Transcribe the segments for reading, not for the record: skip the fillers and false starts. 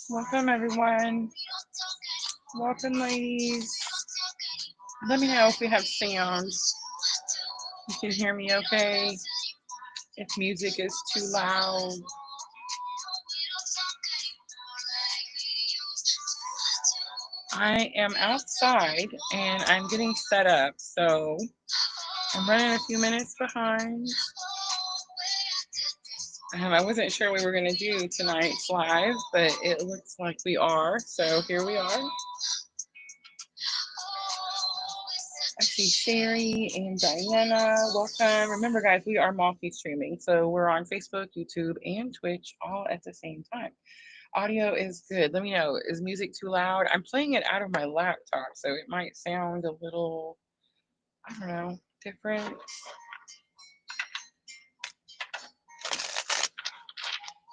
Welcome, everyone. Welcome, ladies. Let me know if we have sound. You can hear me okay. If music is too loud. I am outside and I'm getting set up, so I'm running a few minutes behind. I wasn't sure we were going to do tonight's live, but it looks like we are, so here we are. I see Sherry and Diana. Welcome. Remember, guys, we are multi-streaming, so we're on Facebook, YouTube, and Twitch all at the same time. Audio is good. Let me know. Is music too loud? I'm playing it out of my laptop, so it might sound a little, I don't know, different.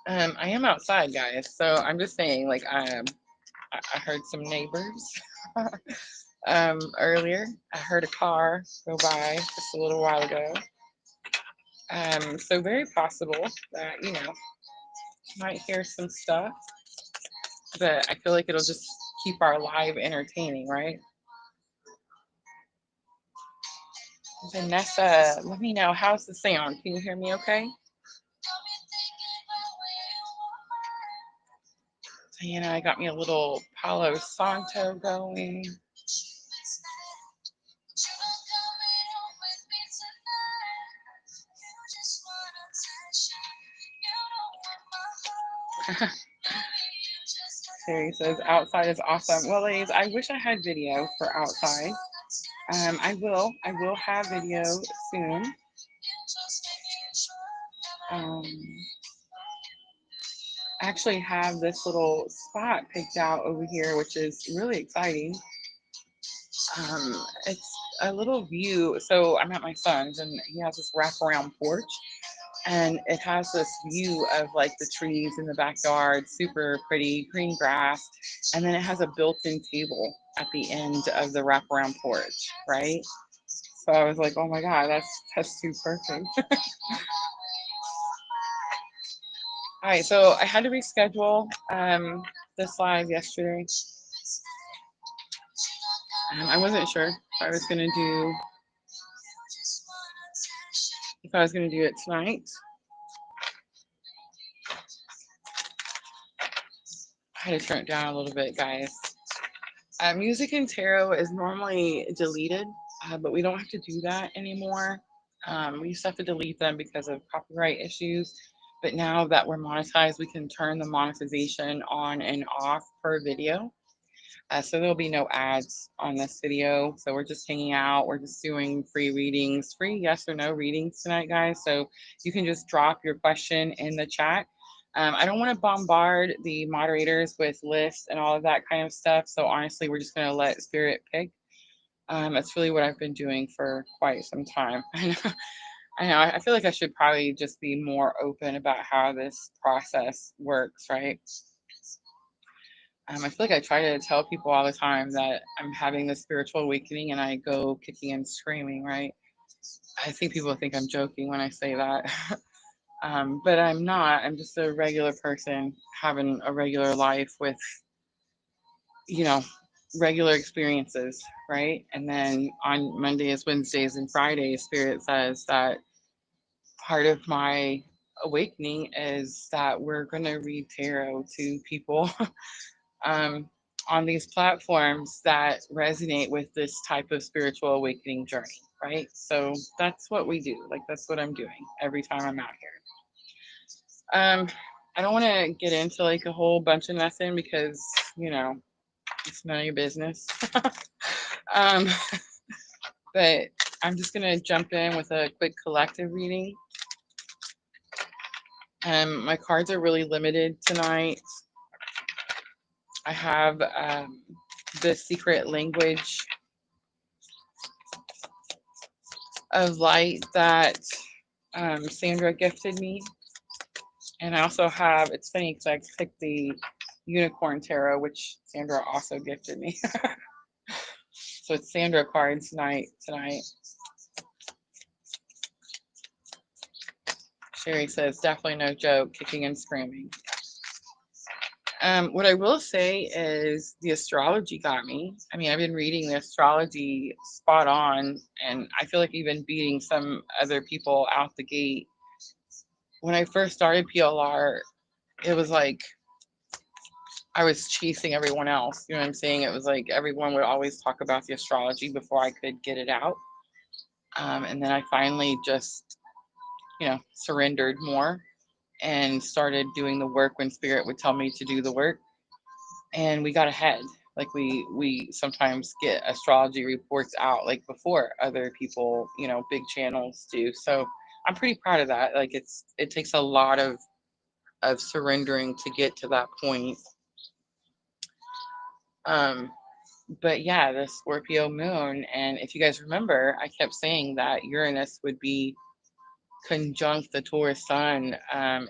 I am outside, guys, so I'm just saying, like, I heard some neighbors earlier. I heard a car go by just a little while ago. So very possible that, you might hear some stuff, but I feel like it'll just keep our live entertaining, right? Vanessa, let me know, how's the sound? Can you hear me okay? Diana, I got me a little Palo Santo going. Sherry says outside is awesome. Well, ladies, I wish I had video for outside. I will have video soon. I actually have this little spot picked out over here, which is really exciting. It's a little view. So I'm at my son's, and he has this wraparound porch, and it has this view of like the trees in the backyard, super pretty green grass, and then it has a built-in table at the end of the wraparound porch, right? So I was like, oh my god, that's too perfect. All right, so I had to reschedule this live yesterday. I wasn't sure if I was gonna do it tonight. I had to turn it down a little bit, guys. Music and tarot is normally deleted, but we don't have to do that anymore. We used to have to delete them because of copyright issues, but now that we're monetized, we can turn the monetization on and off per video. So there'll be no ads on this video. So we're just hanging out. We're just doing free readings, free yes or no readings tonight, guys. So you can just drop your question in the chat. I don't want to bombard the moderators with lists and all of that kind of stuff. So honestly, we're just going to let Spirit pick. That's really what I've been doing for quite some time. I know. I feel like I should probably just be more open about how this process works, right? I feel like I try to tell people all the time that I'm having this spiritual awakening and I go kicking and screaming, right? I think people think I'm joking when I say that. But I'm not. I'm just a regular person having a regular life with, regular experiences, right? And then on Mondays, Wednesdays, and Fridays, Spirit says that part of my awakening is that we're going to read tarot to people on these platforms that resonate with this type of spiritual awakening journey, right? So that's what we do. Like, that's what I'm doing every time I'm out here. I don't want to get into like a whole bunch of nothing because, it's none of your business. um, but I'm just going to jump in with a quick collective reading. My cards are really limited tonight. I have the secret language of light that Sandra gifted me. And I also have, it's funny because I picked the unicorn tarot, which Sandra also gifted me. So it's Sandra cards tonight. Sherry says, definitely no joke, kicking and screaming. What I will say is the astrology got me. I mean, I've been reading the astrology spot on, and I feel like even beating some other people out the gate. When I first started PLR, it was like I was chasing everyone else. You know what I'm saying? It was like everyone would always talk about the astrology before I could get it out. And then I finally just, surrendered more and started doing the work when spirit would tell me to do the work, and we got ahead. Like we sometimes get astrology reports out like before other people, big channels do. So I'm pretty proud of that. Like it takes a lot of surrendering to get to that point. um but yeah, the Scorpio moon, and if you guys remember, I kept saying that Uranus would be conjunct the Taurus sun,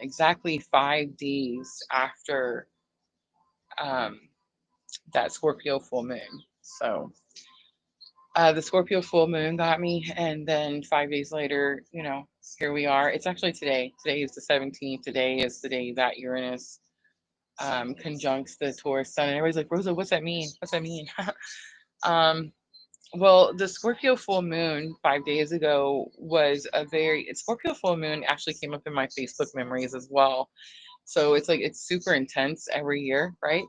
exactly 5 days after um, that Scorpio full moon. So the Scorpio full moon got me, and then 5 days later, here we are. It's actually today. Today is the 17th. Today is the day that Uranus conjuncts the Taurus sun. And everybody's like, Rosa, what's that mean? What's that mean? um, well, the Scorpio full moon 5 days ago was Scorpio full moon actually came up in my Facebook memories as well. So it's like it's super intense every year, right?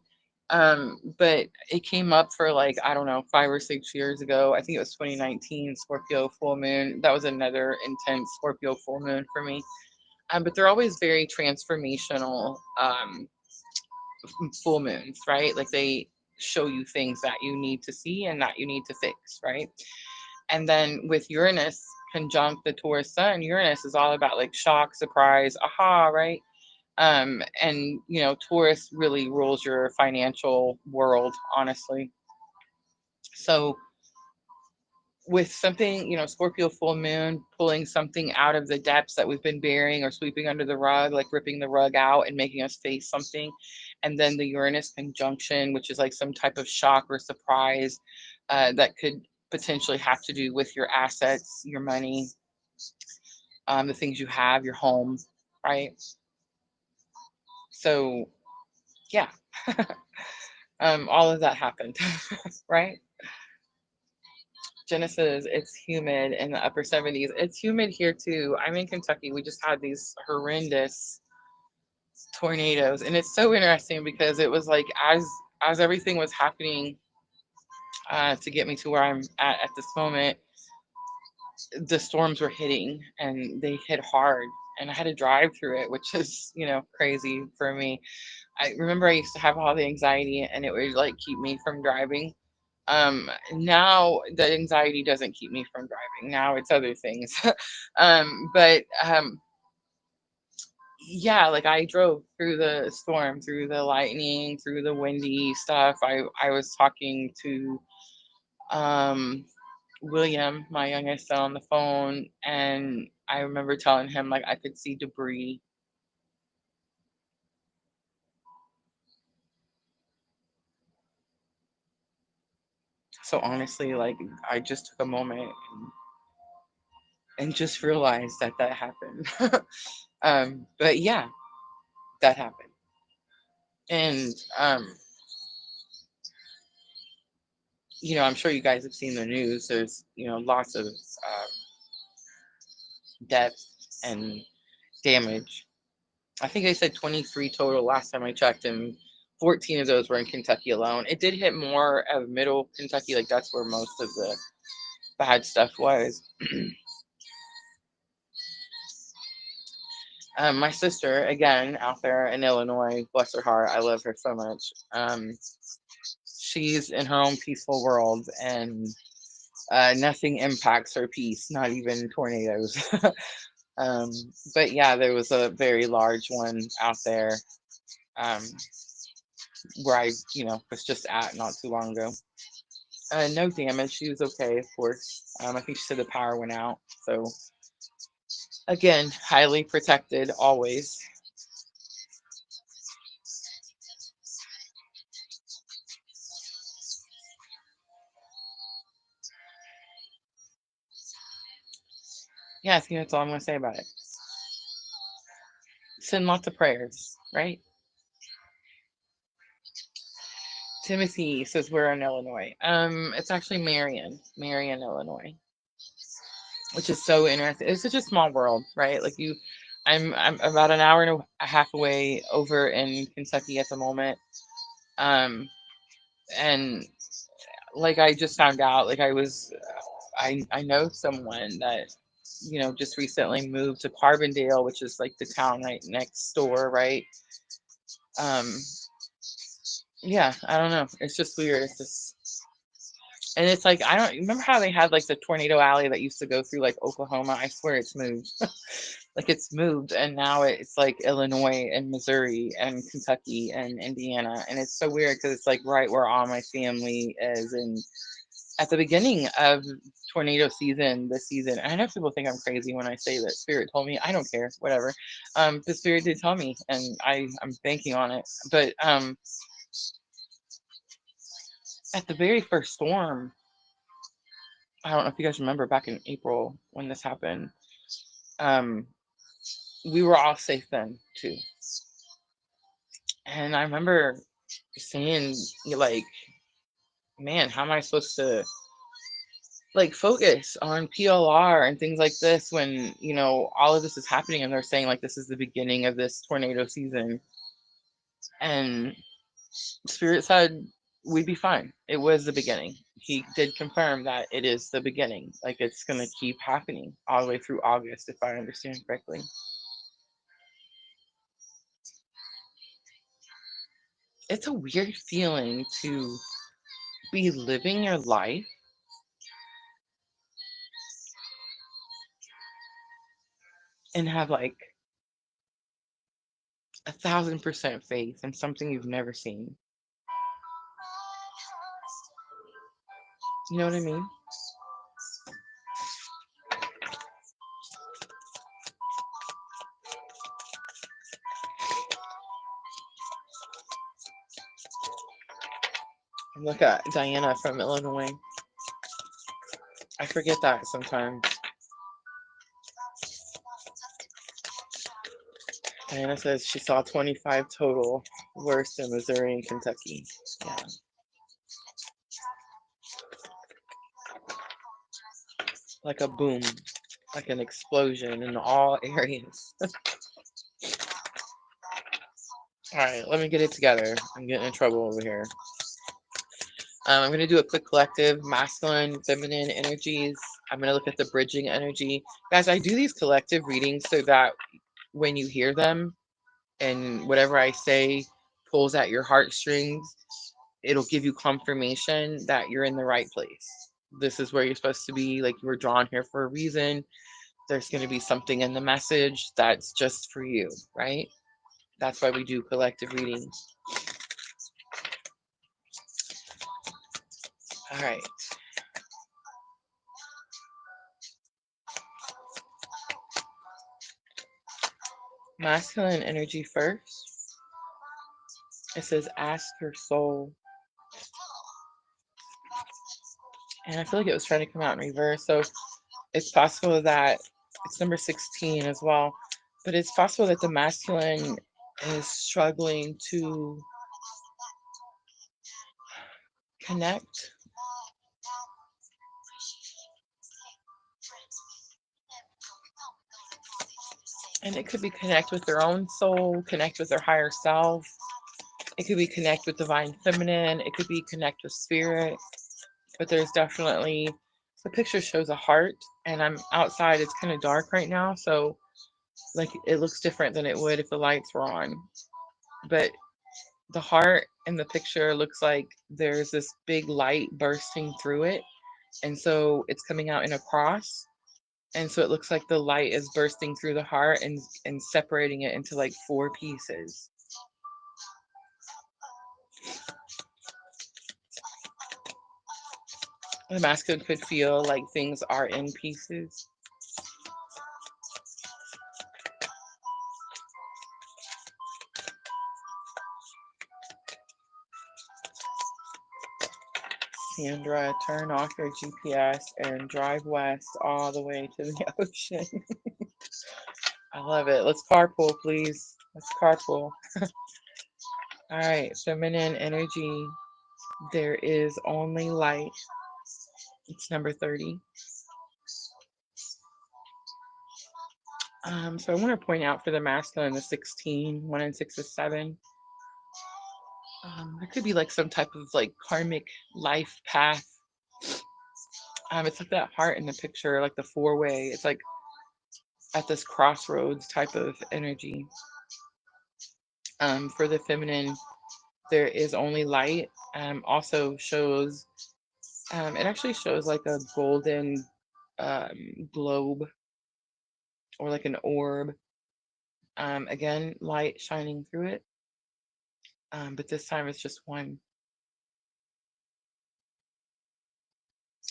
But it came up for like, I don't know, 5 or 6 years ago. I think it was 2019 Scorpio full moon. That was another intense Scorpio full moon for me. But they're always very transformational full moons, right? Like they show you things that you need to see and that you need to fix, right? And then with Uranus conjunct the Taurus sun, Uranus is all about like shock, surprise, aha, right? And Taurus really rules your financial world, honestly. So with something, Scorpio full moon pulling something out of the depths that we've been burying or sweeping under the rug, like ripping the rug out and making us face something. And then the Uranus conjunction, which is like some type of shock or surprise that could potentially have to do with your assets, your money, the things you have, your home, right? So yeah, all of that happened, right? Genesis, it's humid in the upper 70s. It's humid here too. I'm in Kentucky. We just had these horrendous tornadoes, and it's so interesting because it was like as everything was happening to get me to where I'm at this moment, the storms were hitting, and they hit hard, and I had to drive through it, which is crazy for me. I remember I used to have all the anxiety, and it would like keep me from driving. Now the anxiety doesn't keep me from driving. Now it's other things. But yeah, like I drove through the storm, through the lightning, through the windy stuff. I was talking to um William, my youngest son, on the phone, and I remember telling him like I could see debris. So honestly, like I just took a moment and just realized that that happened. But yeah, that happened. And I'm sure you guys have seen the news. There's lots of death and damage. I think they said 23 total last time I checked, and 14 of those were in Kentucky alone. It did hit more of middle Kentucky, like that's where most of the bad stuff was. My sister, again, out there in Illinois, bless her heart, I love her so much. She's in her own peaceful world, and nothing impacts her peace, not even tornadoes. um, but yeah, there was a very large one out there um, where I, was just at not too long ago. No damage. She was okay, of course. I think she said the power went out. So again, highly protected always. Yeah, I think that's all I'm gonna say about it. Send lots of prayers, right? Timothy says we're in Illinois. It's actually Marion, Illinois, which is so interesting. It's such a small world, right? Like I'm about an hour and a half away over in Kentucky at the moment. Um, and like I just found out, like I know someone that just recently moved to Carbondale, which is like the town right next door, right? Um, yeah, I don't know. It's just weird. It's just And it's like I don't remember how they had like the tornado alley that used to go through like Oklahoma. I swear it's moved. Like it's moved and now it's like Illinois and Missouri and Kentucky and Indiana. And it's so weird because it's like right where all my family is. And at the beginning of tornado season this season, I know people think I'm crazy when I say that Spirit told me. I don't care, whatever. The Spirit did tell me and I'm banking on it. But at the very first storm, I don't know if you guys remember back in April when this happened. Um, we were all safe then too. And I remember saying, like, man, how am I supposed to like focus on PLR and things like this when, all of this is happening and they're saying like this is the beginning of this tornado season. And Spirit said we'd be fine. It was the beginning. He did confirm that it is the beginning. Like it's gonna keep happening all the way through August, if I understand correctly. It's a weird feeling to be living your life and have like 1,000% faith in something you've never seen. You know what I mean? Look at Diana from Illinois. I forget that sometimes. Diana says she saw 25 total, worse than Missouri and Kentucky. Yeah. Like a boom, like an explosion in all areas. All right, let me get it together. I'm getting in trouble over here. I'm going to do a quick collective, masculine, feminine energies. I'm going to look at the bridging energy. Guys, I do these collective readings so that when you hear them and whatever I say pulls at your heartstrings, it'll give you confirmation that you're in the right place. This is where you're supposed to be. Like you were drawn here for a reason. There's going to be something in the message that's just for you, right? That's why we do collective readings. All right. Masculine energy first. It says, ask your soul. And I feel like it was trying to come out in reverse. So it's possible that it's number 16 as well. But it's possible that the masculine is struggling to connect. And it could be connect with their own soul, connect with their higher self. It could be connect with divine feminine. It could be connect with spirit. But there's definitely, the picture shows a heart and I'm outside. It's kind of dark right now. So like it looks different than it would if the lights were on. But the heart in the picture looks like there's this big light bursting through it. And so it's coming out in a cross. And so it looks like the light is bursting through the heart and separating it into like 4 pieces. The masculine could feel like things are in pieces. Sandra, turn off your GPS and drive west all the way to the ocean. I love it. Let's carpool, please. Let's carpool. All right, feminine energy. There is only light. It's number 30. So I want to point out for the masculine, the 16, 1 and 6 is 7. It could be like some type of like karmic life path. It's like that heart in the picture, like the four-way. It's like at this crossroads type of energy. For the feminine, there is only light. Also shows, it actually shows like a golden globe or like an orb. Again, light shining through it. But this time it's just one,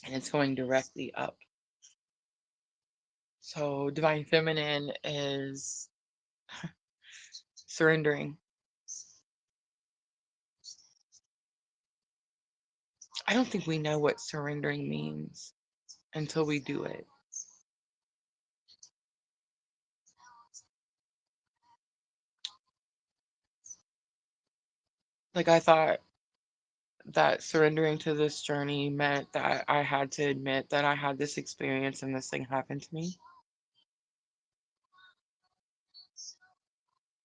and it's going directly up. So divine feminine is surrendering. I don't think we know what surrendering means until we do it. Like I thought that surrendering to this journey meant that I had to admit that I had this experience and this thing happened to me.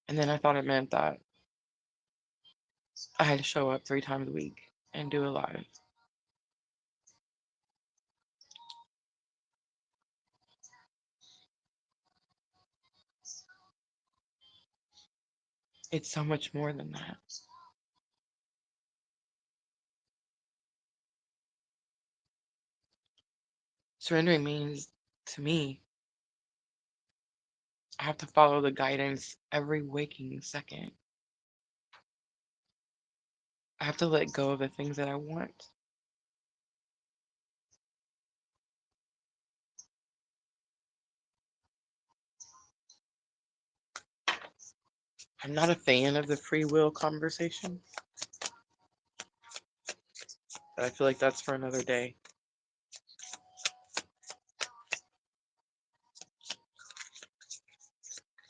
And then I thought it meant that I had to show up 3 times a week and do a live. It's so much more than that. Surrendering means, to me, I have to follow the guidance every waking second. I have to let go of the things that I want. I'm not a fan of the free will conversation, but I feel like that's for another day.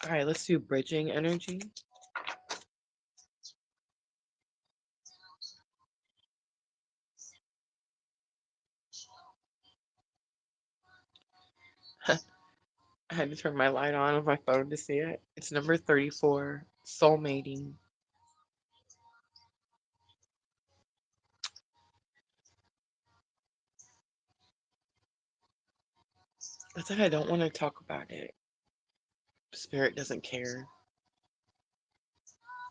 All right, let's do bridging energy. I had to turn my light on my phone to see it. It's number 34, soulmating. It's like I don't want to talk about it. Spirit doesn't care.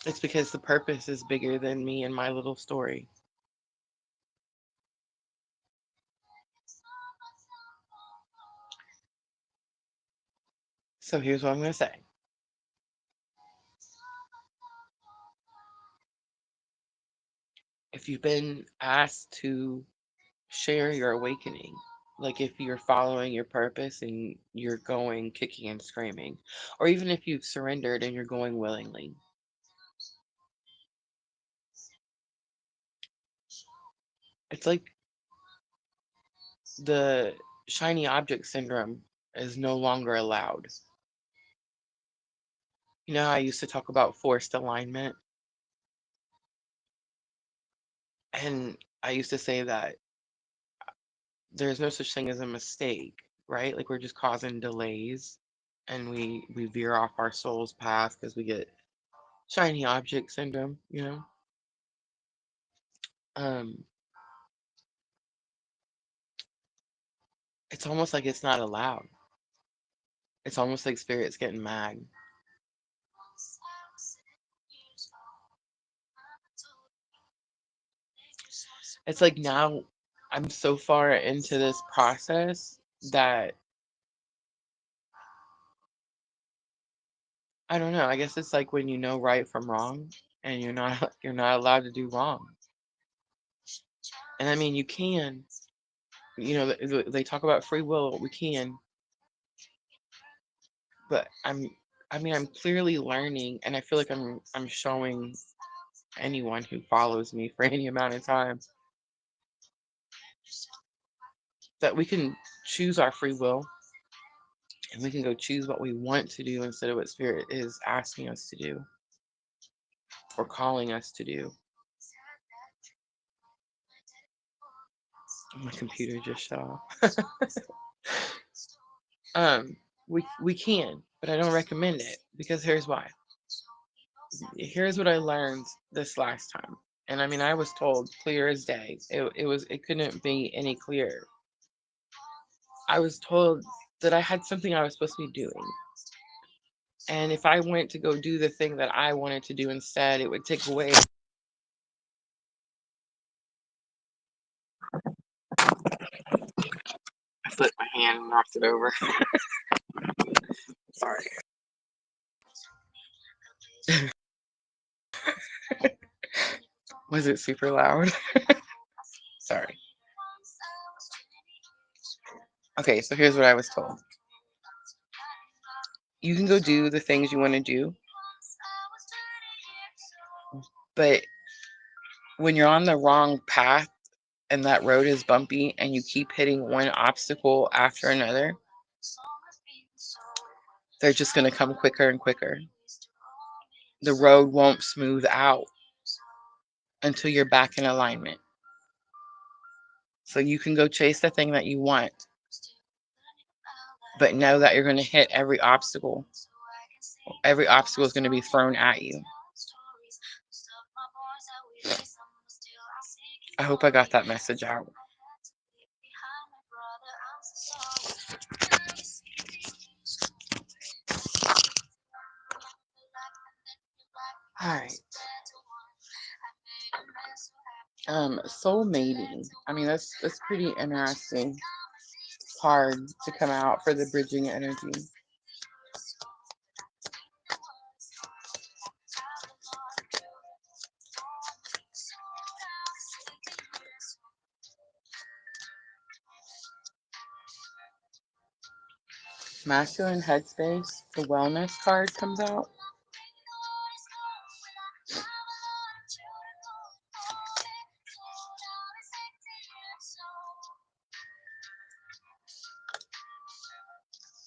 It's because the purpose is bigger than me and my little story. So here's what I'm going to say. If you've been asked to share your awakening, like if you're following your purpose and you're going kicking and screaming, or even if you've surrendered and you're going willingly, it's like the shiny object syndrome is no longer allowed. You know, I used to talk about forced alignment, and I used to say that there's no such thing as a mistake, right? Like we're just causing delays and we veer off our soul's path because we get shiny object syndrome, you know? Um, it's almost like it's not allowed. It's almost like spirit's getting mad. It's like now I'm so far into this process that I don't know. I guess it's like when you know right from wrong and you're not allowed to do wrong. And I mean, you can, you know, they talk about free will, we can, but I mean, I'm clearly learning and I feel like I'm showing anyone who follows me for any amount of time that we can choose our free will And we can go choose what we want to do instead of what Spirit is asking us to do or calling us to do. My computer just shut off. We can, but I don't recommend it because here's why. Here's what I learned this last time. And I mean, I was told clear as day. It couldn't be any clearer. I was told that I had something I was supposed to be doing. And if I went to go do the thing that I wanted to do instead, it would take away. I flipped my hand and knocked it over. Sorry. Was it super loud? Sorry. Okay, so here's what I was told. You can go do the things you want to do, but when you're on the wrong path and that road is bumpy and you keep hitting one obstacle after another, they're just going to come quicker and quicker. The road won't smooth out until you're back in alignment. So you can go chase the thing that you want, but know that you're going to hit every obstacle. Every obstacle is going to be thrown at you. I hope I got that message out. All right. Soul mating. I mean, that's pretty interesting card to come out for the bridging energy. Masculine headspace, the wellness card comes out.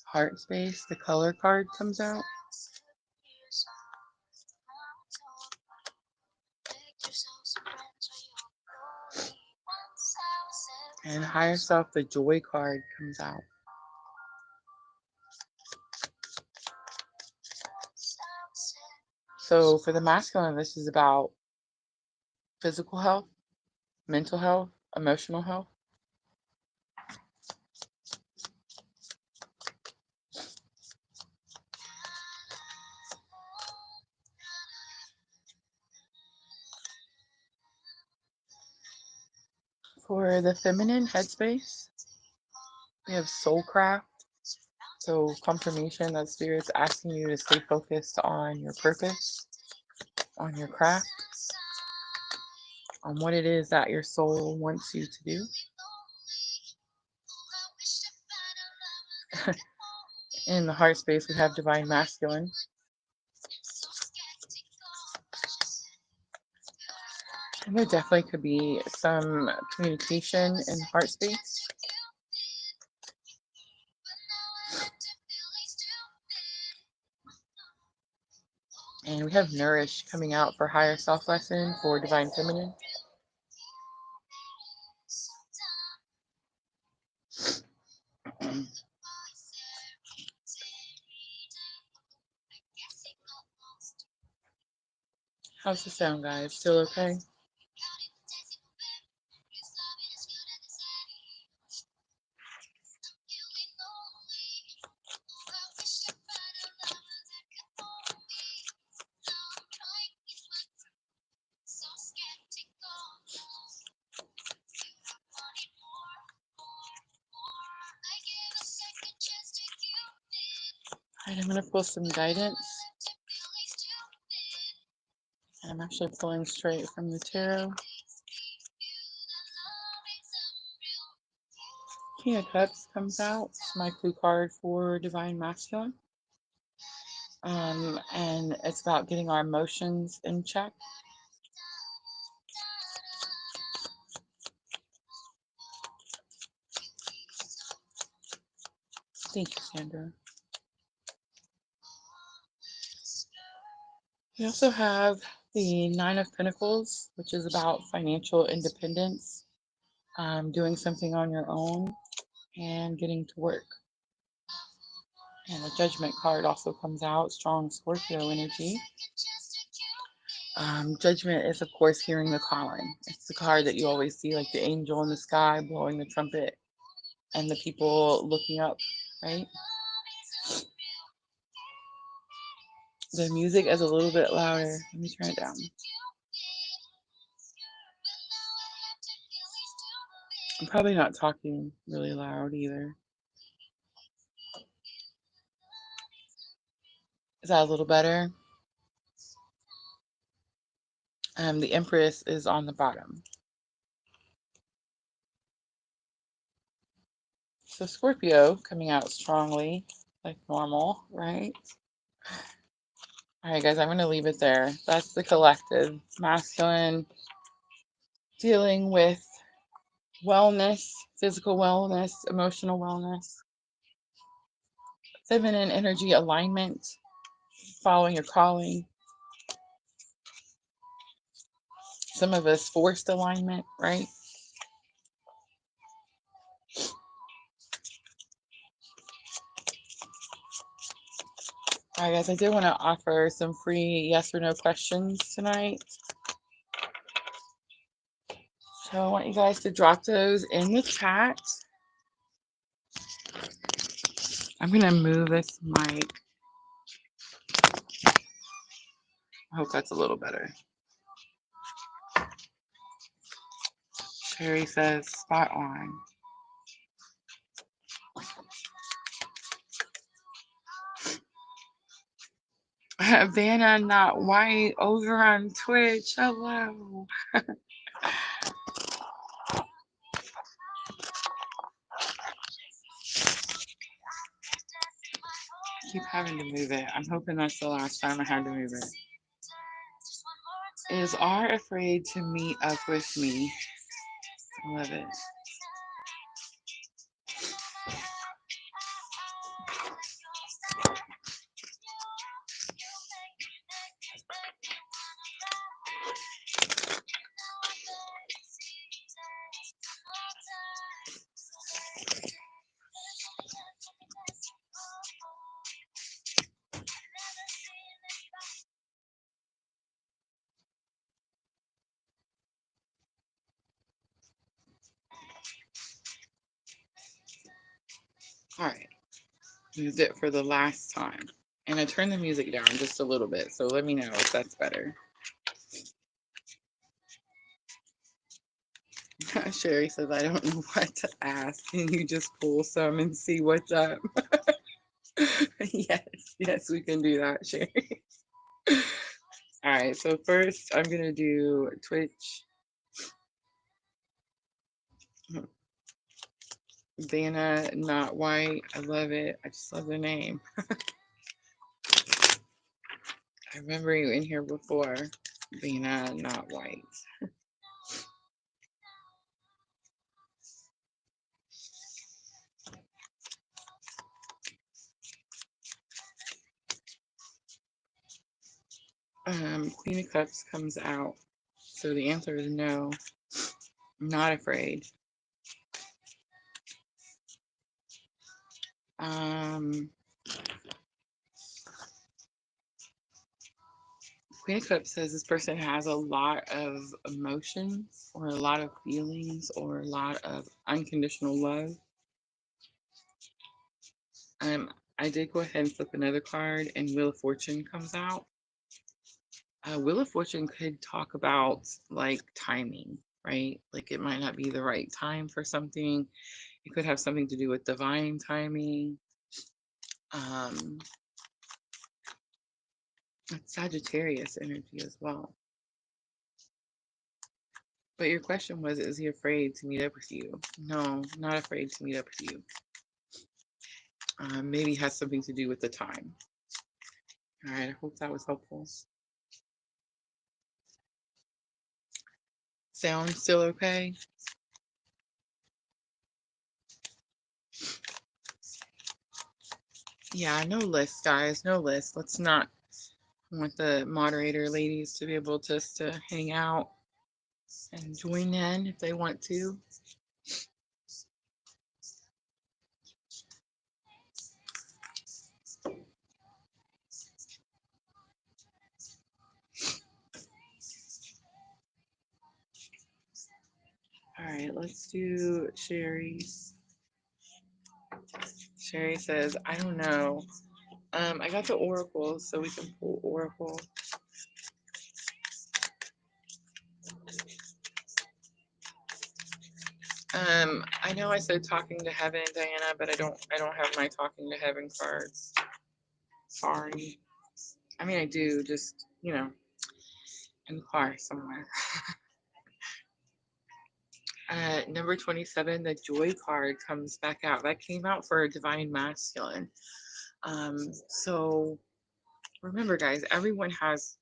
Heart space, the color card comes out. And higher self, the joy card comes out. So for the masculine, this is about physical health, mental health, emotional health. For the feminine headspace, we have soulcraft. So confirmation that Spirit's asking you to stay focused on your purpose, on your craft, on what it is that your soul wants you to do. In the heart space, we have divine masculine. And there definitely could be some communication in heart space. And we have nourish coming out for higher self lesson for divine feminine. How's the sound, guys? Still okay? All right, I'm going to pull some guidance. I'm actually pulling straight from the tarot. King of Cups comes out. It's my clue card for divine masculine. And it's about getting our emotions in check. Thank you, Sandra. We also have the Nine of Pentacles, which is about financial independence, doing something on your own, and getting to work. And the Judgment card also comes out, strong Scorpio energy. Judgment is, of course, hearing the calling. It's the card that you always see, like the angel in the sky blowing the trumpet and the people looking up, right? The music is a little bit louder. Let me turn it down. I'm probably not talking really loud either. Is that a little better? The Empress is on the bottom. So Scorpio coming out strongly, like normal, right? All right, guys, I'm going to leave it there. That's the collective. Masculine dealing with wellness, physical wellness, emotional wellness. Feminine energy alignment, following your calling. Some of us forced alignment, right? All right, guys, I did want to offer some free yes or no questions tonight. So I want you guys to drop those in the chat. I'm going to move this mic. I hope that's a little better. Sherry says, spot on. Vanna Not White over on Twitch. Hello. Keep having to move it. I'm hoping that's the last time I had to move it. Is R afraid to meet up with me? I love it. All right. Moved it for the last time. And I turned the music down just a little bit. So let me know if that's better. Sherry says, I don't know what to ask. Can you just pull some and see what's up? Yes, we can do that, Sherry. All right, so first I'm going to do Twitch. Vanna Not White. I love it. I just love the name. I remember you in here before. Vanna Not White. Queen of Cups comes out. So the answer is no. I'm not afraid. Queen of Cups says this person has a lot of emotions or a lot of feelings or a lot of unconditional love. I did go ahead and flip another card and Wheel of Fortune comes out. Wheel of Fortune could talk about like timing, right? Like it might not be the right time for something. It could have something to do with divine timing. It's Sagittarius energy as well. But your question was, is he afraid to meet up with you? No, not afraid to meet up with you. Maybe it has something to do with the time. All right, I hope that was helpful. Sound still okay? Yeah, no list, guys, no list. Let's not I want the moderator ladies to be able just to hang out and join in if they want to. All right, let's do Sherry's. Sherry says, I don't know. I got the oracle, so we can pull oracle. I know I said talking to heaven, Diana, but I don't have my talking to heaven cards. Sorry. I mean I do, just in the car somewhere. Number 27, the joy card comes back out. That came out for a divine masculine. So remember, guys, everyone has,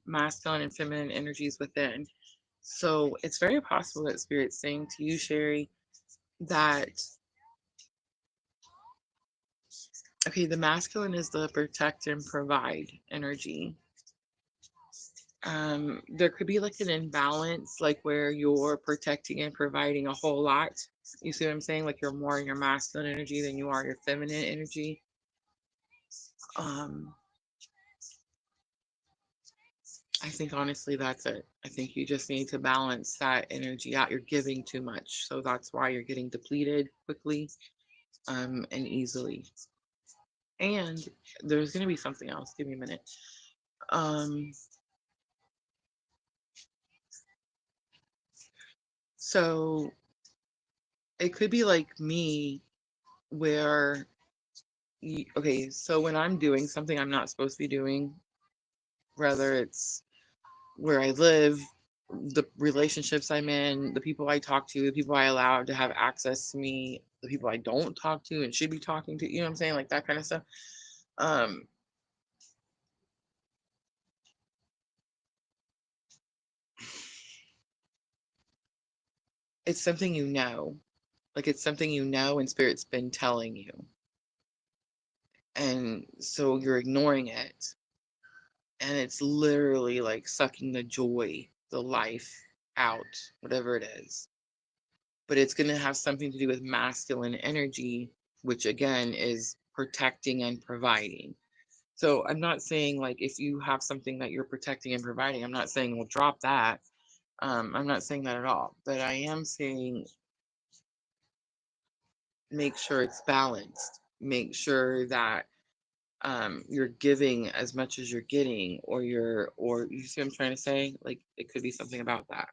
masculine and feminine energies within. So it's very possible that Spirit's saying to you, Sherry, that, okay, the masculine is the protect and provide energy. There could be like an imbalance, like where you're protecting and providing a whole lot. You see what I'm saying? Like you're more in your masculine energy than you are your feminine energy. Um, I think honestly that's it. I think you just need to balance that energy out. You're giving too much, so that's why you're getting depleted quickly, and easily. And there's gonna be something else. Give me a minute. Um, so it could be like me, where okay, so when I'm doing something I'm not supposed to be doing, whether it's where I live, the relationships I'm in, the people I talk to, the people I allow to have access to me, the people I don't talk to and should be talking to, you know what I'm saying? Like that kind of stuff. Um, it's something like it's something and Spirit's been telling you. And so you're ignoring it. And it's literally like sucking the joy, the life out, whatever it is. But it's going to have something to do with masculine energy, which again is protecting and providing. So I'm not saying like if you have something that you're protecting and providing, I'm not saying well drop that. I'm not saying that at all. But I am saying make sure it's balanced. Make sure that you're giving as much as you're getting, or you see what I'm trying to say? Like it could be something about that.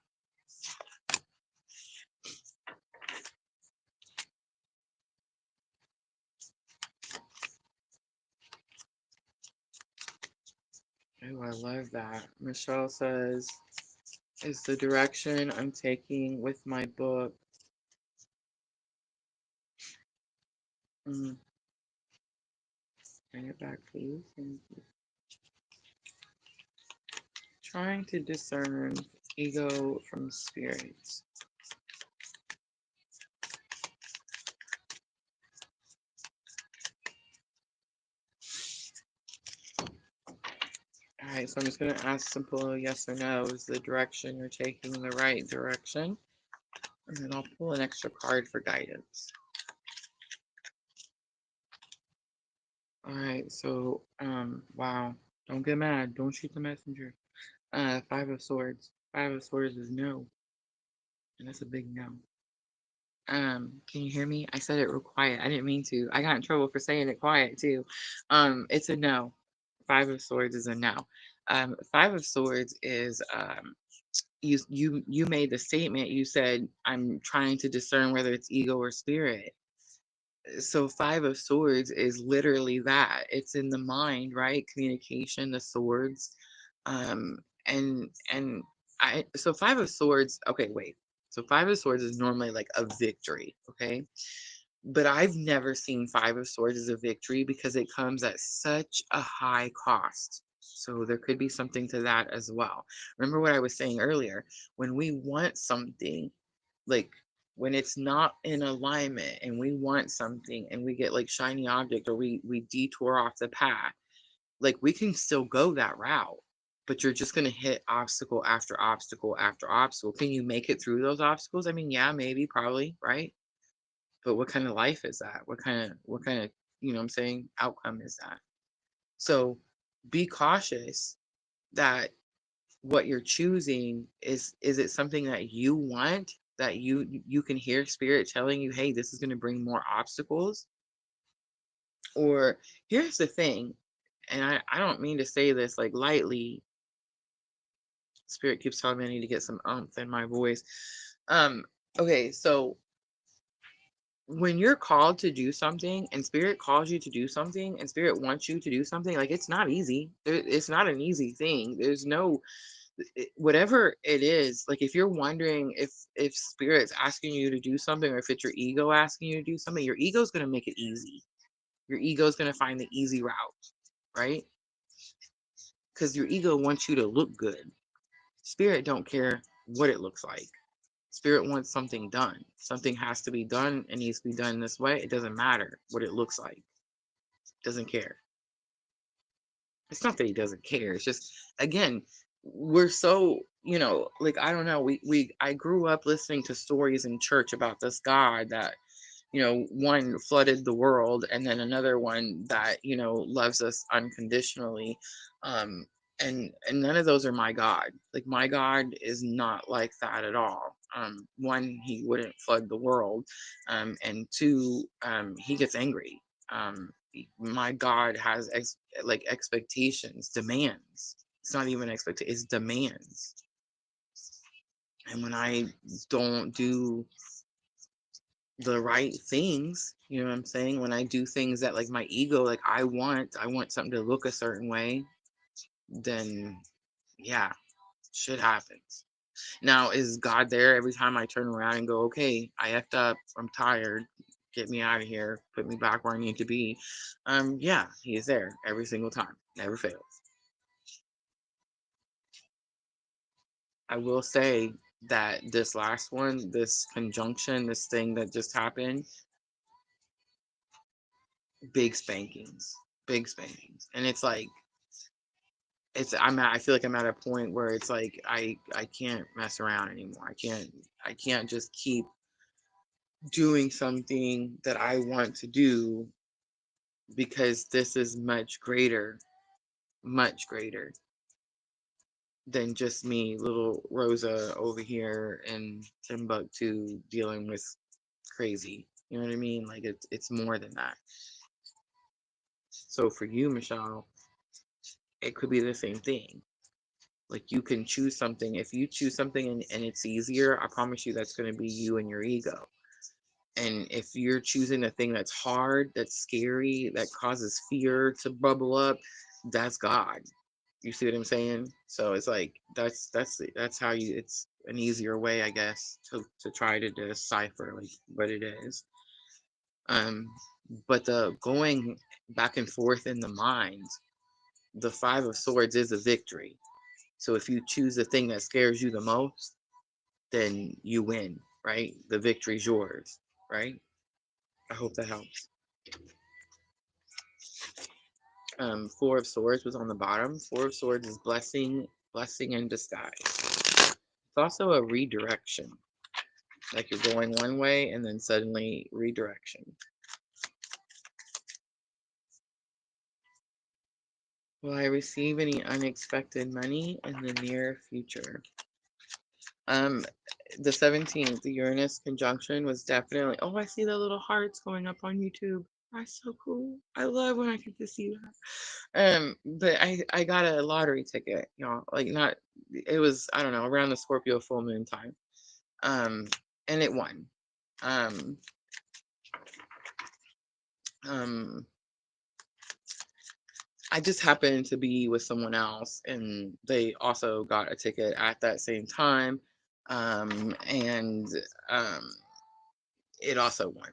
Oh, I love that. Michelle says, is the direction I'm taking with my book. Bring it back, please. Thank you. Trying to discern ego from spirit. All right, so I'm just going to ask simple yes or no. Is the direction you're taking the right direction? And then I'll pull an extra card for guidance. All right, so, wow. Don't get mad. Don't shoot the messenger. Five of Swords. Five of Swords is no. And that's a big no. Can you hear me? I said it real quiet. I didn't mean to. I got in trouble for saying it quiet too. It's a no. Five of Swords is a no. Five of Swords is you made the statement. You said I'm trying to discern whether it's ego or spirit. So Five of Swords is literally that. It's in the mind, right? Communication, the swords. And I so Five of Swords, okay, wait. So Five of Swords is normally like a victory, okay? But I've never seen Five of Swords as a victory because it comes at such a high cost. So there could be something to that as well. Remember what I was saying earlier, when we want something, like when it's not in alignment and we want something and we get like shiny object, or we detour off the path, like we can still go that route, but you're just going to hit obstacle after obstacle after obstacle. Can you make it through those obstacles? I mean, yeah, maybe, probably, right? But what kind of life is that? What kind of, you know what I'm saying, outcome is that? So be cautious that what you're choosing is it something that you want, that you can hear spirit telling you, hey, this is going to bring more obstacles? Or here's the thing, and I don't mean to say this like lightly. Spirit keeps telling me I need to get some umph in my voice. Um, okay, so when you're called to do something and spirit calls you to do something and spirit wants you to do something, like it's not easy. It's not an easy thing. There's no, whatever it is, like if you're wondering if spirit's asking you to do something or if it's your ego asking you to do something, your ego's going to make it easy. Your ego's going to find the easy route, right? Because your ego wants you to look good. Spirit don't care what it looks like. Spirit wants something done. Something has to be done. It needs to be done this way. It doesn't matter what it looks like. Doesn't care. It's not that he doesn't care. It's just, again, we're so, like, I don't know. I grew up listening to stories in church about this God that, one flooded the world, and then another one that, loves us unconditionally. Um, and none of those are my God. Like, my God is not like that at all. One, he wouldn't flood the world. And two, he gets angry. My God has expectations, demands. It's not even expectations, it's demands. And when I don't do the right things, you know what I'm saying? When I do things that like my ego, like I want something to look a certain way, then yeah, shit happens. Now, is God there every time I turn around and go, okay, I effed up, I'm tired, get me out of here, put me back where I need to be? Yeah, he is there every single time, never fails. I will say that this last one, this conjunction, this thing that just happened, big spankings, big spankings. And it's like, I feel like I'm at a point where it's like I can't mess around anymore. I can't just keep doing something that I want to do, because this is much greater than just me, little Rosa over here in Timbuktu dealing with crazy. You know what I mean? Like it's more than that. So for you, Michelle, it could be the same thing. Like you can choose something. If you choose something and it's easier, I promise you that's going to be you and your ego. And if you're choosing the thing that's hard, that's scary, that causes fear to bubble up, that's God. You see what I'm saying? So it's like that's how you. It's an easier way, I guess, to try to decipher like what it is. Um, but the going back and forth in the mind, the Five of Swords is a victory. So if you choose the thing that scares you the most, then you win, right? The victory's yours, right? I hope that helps. Four of Swords was on the bottom. Four of Swords is blessing in disguise. It's also a redirection. Like you're going one way and then suddenly redirection. Will I receive any unexpected money in the near future? Um, the 17th, the Uranus conjunction was definitely. Oh, I see the little hearts going up on YouTube. That's so cool. I love when I get to see that. But I got a lottery ticket, y'all. Like not, it was, I don't know, around the Scorpio full moon time. And it won. Um, um, I just happened to be with someone else, and they also got a ticket at that same time. And um, it also won.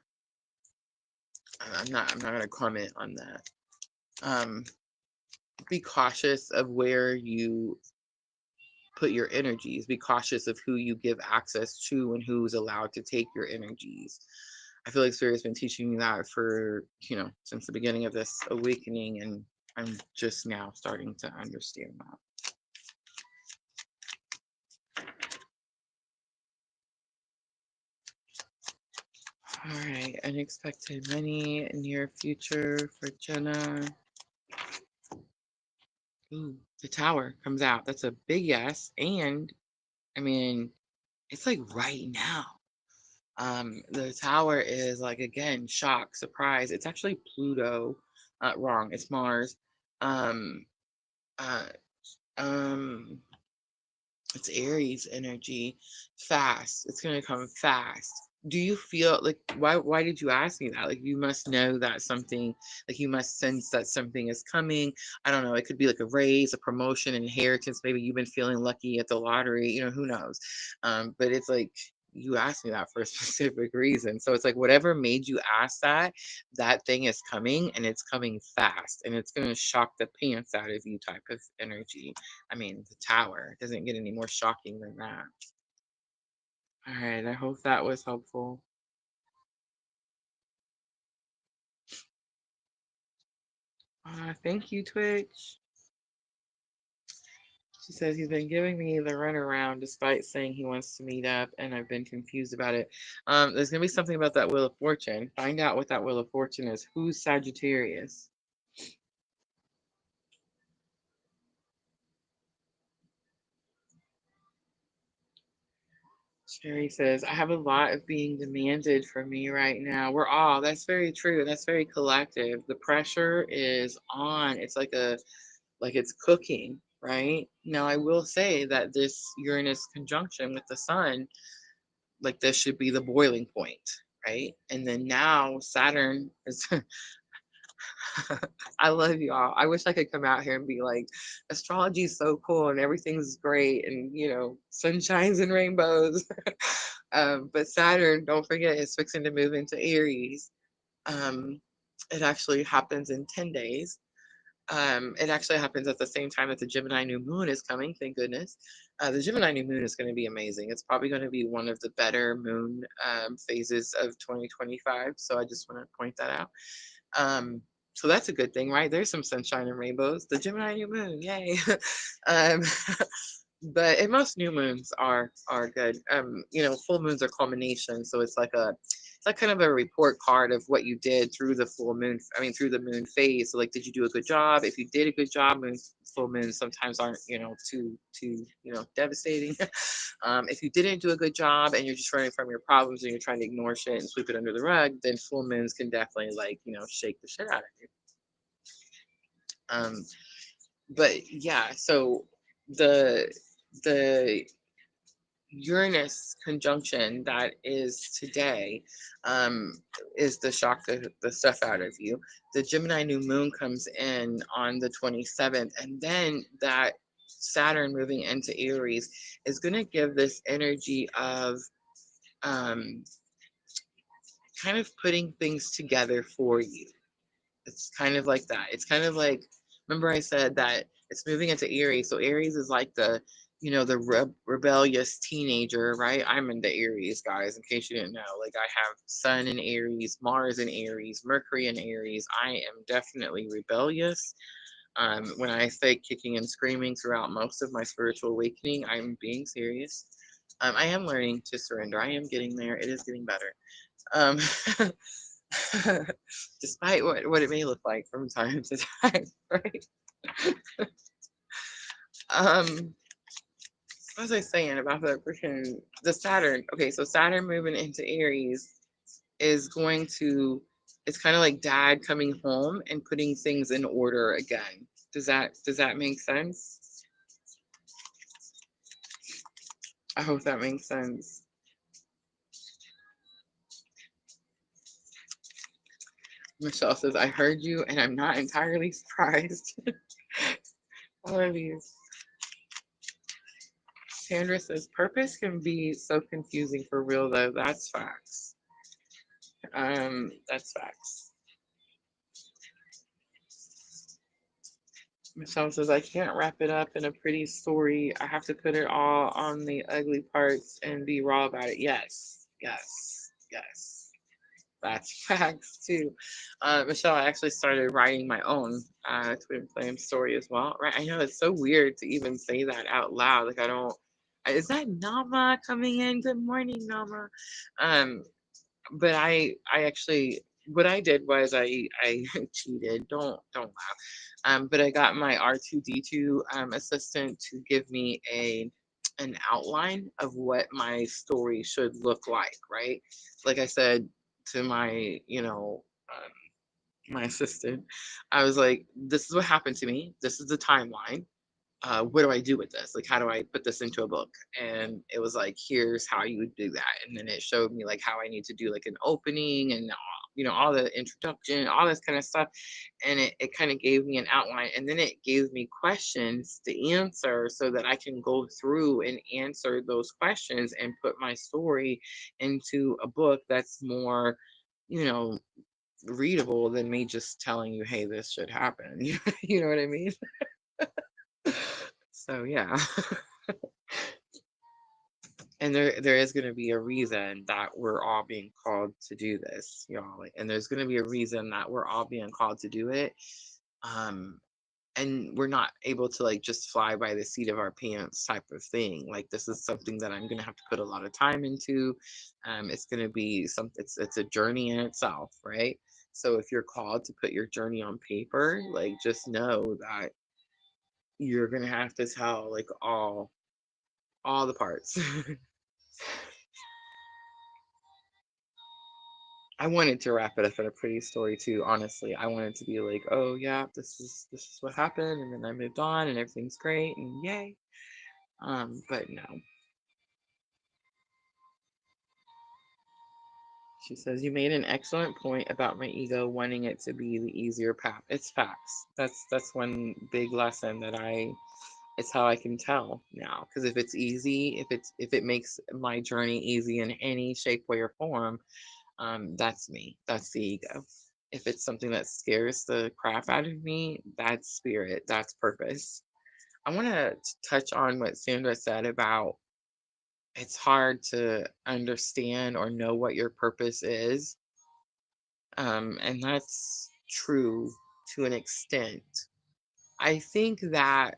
I'm not gonna comment on that. Um, be cautious of where you put your energies. Be cautious of who you give access to and who's allowed to take your energies. I feel like Spirit's been teaching me that for, since the beginning of this awakening. And I'm just now starting to understand that. All right, unexpected money near future for Jenna. Ooh, the tower comes out. That's a big yes. And I mean, it's like right now. The tower is like again, shock, surprise. It's actually Pluto. Wrong, it's Mars. Um, uh, um, it's Aries energy, fast. It's gonna come fast. Do you feel like why did you ask me that? Like you must know that something, like you must sense that something is coming. I don't know, it could be like a raise, a promotion, inheritance. Maybe you've been feeling lucky at the lottery, who knows. But it's like you asked me that for a specific reason. So it's like whatever made you ask that, that thing is coming and it's coming fast and it's gonna shock the pants out of you type of energy. I mean, the tower doesn't get any more shocking than that. All right, I hope that was helpful. Thank you, Twitch. She says he's been giving me the runaround despite saying he wants to meet up, and I've been confused about it. There's gonna be something about that Wheel of Fortune. Find out what that Wheel of Fortune is. Who's Sagittarius? Sherry says, I have a lot of being demanded from me right now. We're all, that's very true. That's very collective. The pressure is on. It's like it's cooking, right? Now, I will say that this Uranus conjunction with the sun, like this should be the boiling point, right? And then now Saturn is, I love y'all. I wish I could come out here and be like, astrology is so cool and everything's great and, sunshines and rainbows. But Saturn, don't forget, is fixing to move into Aries. Um, it actually happens in 10 days. It actually happens at the same time that the Gemini new moon is coming. Thank goodness. The Gemini new moon is going to be amazing. It's probably going to be one of the better moon phases of 2025. So I just want to point that out. So that's a good thing, right? There's some sunshine and rainbows. The Gemini new moon, yay! um, but and most new moons are good. Full moons are culmination, so it's like kind of a report card of what you did through the full moon. I mean, through the moon phase. So, like, did you do a good job? If you did a good job, full moons sometimes aren't too devastating. If you didn't do a good job and you're just running from your problems and you're trying to ignore shit and sweep it under the rug, then full moons can definitely shake the shit out of you. Um, but yeah, so the the Uranus conjunction that is today is the shock the stuff out of you. The Gemini new moon comes in on the 27th, and then that Saturn moving into Aries is going to give this energy of um, kind of putting things together for you. It's kind of like that. It's kind of like, remember I said that it's moving into Aries. So Aries is like the rebellious teenager, right? I'm into Aries, guys, in case you didn't know. Like I have Sun in Aries, Mars in Aries, Mercury in Aries. I am definitely rebellious. When I say kicking and screaming throughout most of my spiritual awakening, I'm being serious. I am learning to surrender. I am getting there. It is getting better. Um, despite what it may look like from time to time, right? um, what was I saying about the Saturn? Okay, so Saturn moving into Aries is going to, it's kind of like dad coming home and putting things in order again. Does that make sense? I hope that makes sense. Michelle says, I heard you and I'm not entirely surprised. I love you. Sandra says, purpose can be so confusing for real though. That's facts. That's facts. Michelle says, I can't wrap it up in a pretty story. I have to put it all on the ugly parts and be raw about it. Yes, yes, yes. That's facts too. Michelle, I actually started writing my own twin flame story as well. Right? I know it's so weird to even say that out loud. Like I don't. Is that Nama coming in? Good morning, Nama. Um, but I actually what I did was I cheated. Don't laugh. But I got my R2D2 assistant to give me an outline of what my story should look like. Right, like I said to my my assistant, I was like, this is what happened to me. This is the timeline. What do I do with this? Like, how do I put this into a book? And it was like, here's how you would do that. And then it showed me like how I need to do like an opening and all the introduction, all this kind of stuff. And it kind of gave me an outline. And then it gave me questions to answer so that I can go through and answer those questions and put my story into a book that's more, you know, readable than me just telling you, hey, this should happen. You know what I mean? So yeah. And there is going to be a reason that we're all being called to do this, y'all. Like, and there's going to be a reason that we're all being called to do it. Um, and we're not able to like just fly by the seat of our pants type of thing. Like this is something that I'm going to have to put a lot of time into. It's going to be something. It's a journey in itself, right? So if you're called to put your journey on paper, like just know that you're going to have to tell like all the parts. I wanted to wrap it up in a pretty story too, honestly. I wanted to be like, oh yeah, this is what happened, and then I moved on and everything's great and yay. But no. She says, you made an excellent point about my ego wanting it to be the easier path. It's facts. That's one big lesson that it's how I can tell now. Because if it's easy, if it makes my journey easy in any shape, way, or form, that's me. That's the ego. If it's something that scares the crap out of me, that's spirit. That's purpose. I want to touch on what Sandra said about it's hard to understand or know what your purpose is. And that's true to an extent. I think that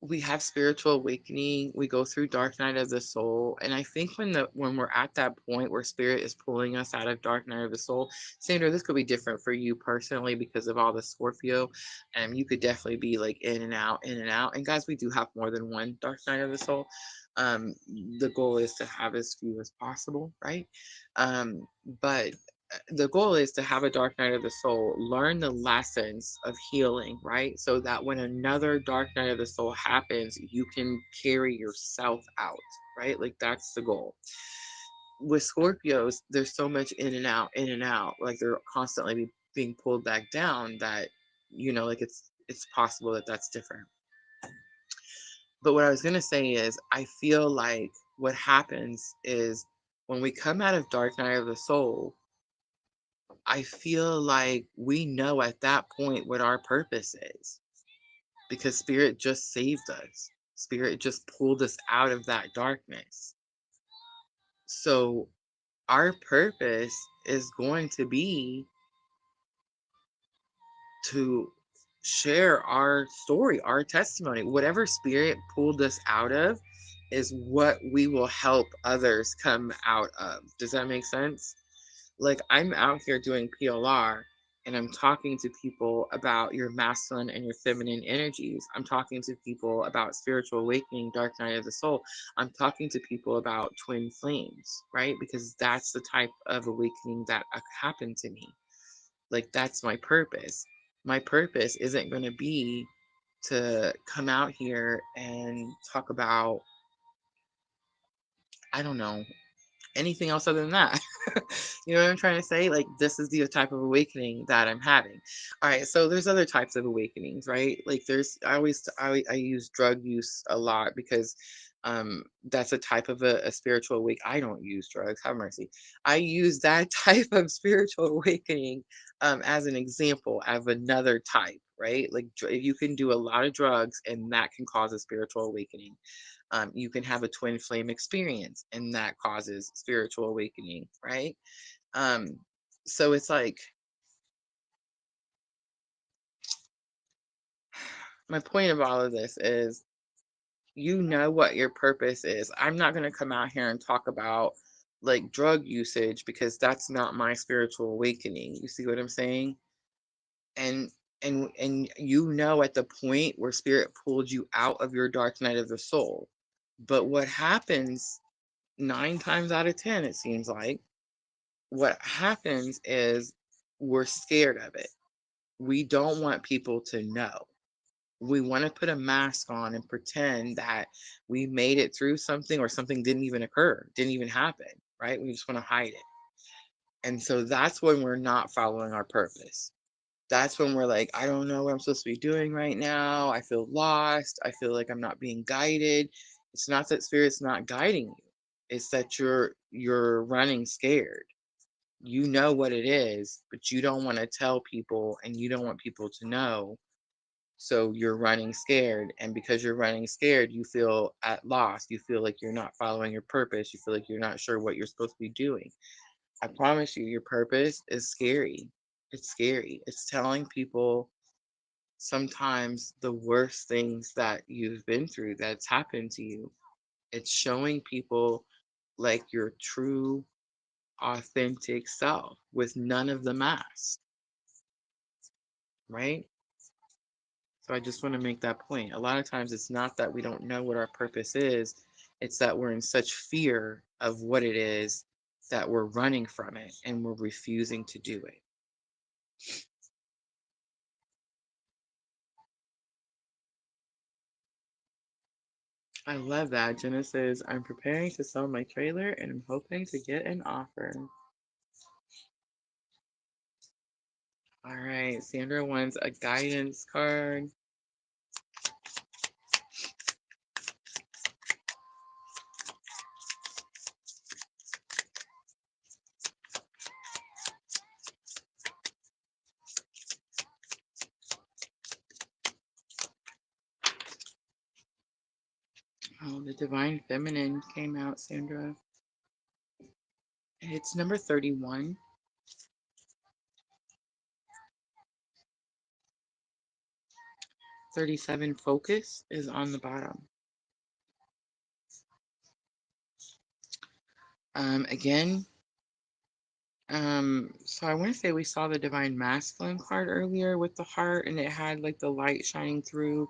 we have spiritual awakening, we go through dark night of the soul, and I think when we're at that point where spirit is pulling us out of dark night of the soul. Sandra, this could be different for you personally because of all the Scorpio, and you could definitely be like in and out, and guys, we do have more than one dark night of the soul. um the goal is to have as few as possible, right? But the goal is to have a dark night of the soul, learn the lessons of healing, right? So that when another dark night of the soul happens, you can carry yourself out, right? Like that's the goal. With Scorpios, there's so much in and out, like they're constantly being pulled back down that, like it's possible that that's different. But what I was going to say is, I feel like what happens is when we come out of dark night of the soul, I feel like we know at that point what our purpose is because spirit just saved us. Spirit just pulled us out of that darkness. So our purpose is going to be to share our story, our testimony. Whatever spirit pulled us out of is what we will help others come out of. Does that make sense? Like I'm out here doing PLR and I'm talking to people about your masculine and your feminine energies. I'm talking to people about spiritual awakening, dark night of the soul. I'm talking to people about twin flames, right? Because that's the type of awakening that happened to me. Like that's my purpose. My purpose isn't going to be to come out here and talk about, I don't know, anything else other than that. You know what I'm trying to say? Like this is the type of awakening that I'm having. All right, so there's other types of awakenings, right? Like I use drug use a lot because that's a type of a spiritual awake. I don't use drugs, have mercy. I use that type of spiritual awakening as an example of another type, right? Like you can do a lot of drugs and that can cause a spiritual awakening. You can have a twin flame experience and that causes spiritual awakening, right? So it's like, my point of all of this is, you know what your purpose is. I'm not going to come out here and talk about like drug usage because that's not my spiritual awakening. You see what I'm saying? And and you know at the point where spirit pulled you out of your dark night of the soul. But what happens 9 times out of 10, it seems like, what happens is we're scared of it. We don't want people to know. We want to put a mask on and pretend that we made it through something, or something didn't even occur, didn't even happen, right? We just want to hide it. And so that's when we're not following our purpose. That's when we're like, I don't know what I'm supposed to be doing right now. I feel lost. I feel like I'm not being guided. It's not that spirit's not guiding you. It's that you're running scared. You know what it is, but you don't want to tell people, and you don't want people to know. So you're running scared. And because you're running scared, you feel at loss. You feel like you're not following your purpose. You feel like you're not sure what you're supposed to be doing. I promise you, your purpose is scary. It's scary. It's telling people sometimes the worst things that you've been through, that's happened to you. It's showing people like your true, authentic self with none of the masks, right? So I just want to make that point. A lot of times it's not that we don't know what our purpose is, it's that we're in such fear of what it is that we're running from it and we're refusing to do it. I love that. Jenna says, I'm preparing to sell my trailer and I'm hoping to get an offer. All right, Sandra wants a guidance card. Oh, the Divine Feminine came out, Sandra. It's number 31. 37, Focus, is on the bottom. Again, so I want to say we saw the Divine Masculine card earlier with the heart, and it had like the light shining through,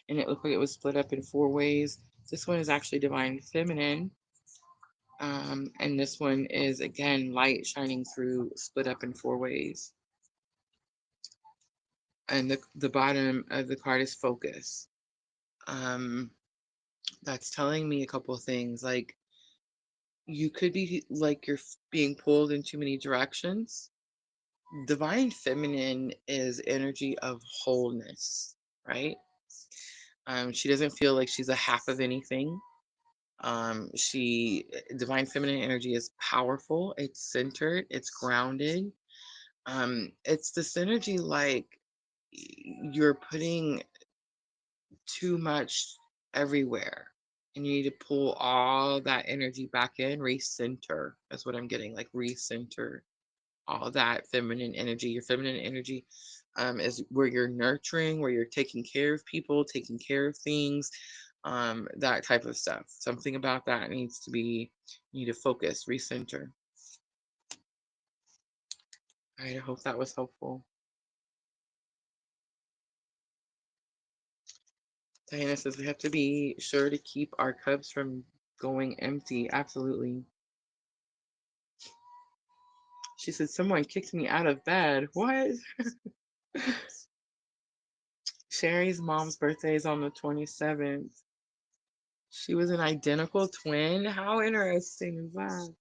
and it looked like it was split up in 4 ways. This one is actually Divine Feminine. And this one is again light shining through, split up in 4 ways. And the bottom of the card is Focus. That's telling me a couple of things. Like, you could be like you're being pulled in too many directions. Divine Feminine is energy of wholeness, right? She doesn't feel like she's a half of anything. She Divine Feminine energy is powerful, it's centered, it's grounded. It's this energy like you're putting too much everywhere, and you need to pull all that energy back in, recenter. That's what I'm getting, like recenter all that feminine energy. Your feminine energy is where you're nurturing, where you're taking care of people, taking care of things, that type of stuff. Something about that needs to be, you need to focus, recenter. All right, I hope that was helpful. Diana says we have to be sure to keep our cups from going empty. Absolutely. She said, someone kicked me out of bed. What? Sherry's mom's birthday is on the 27th. She was an identical twin. How interesting is that?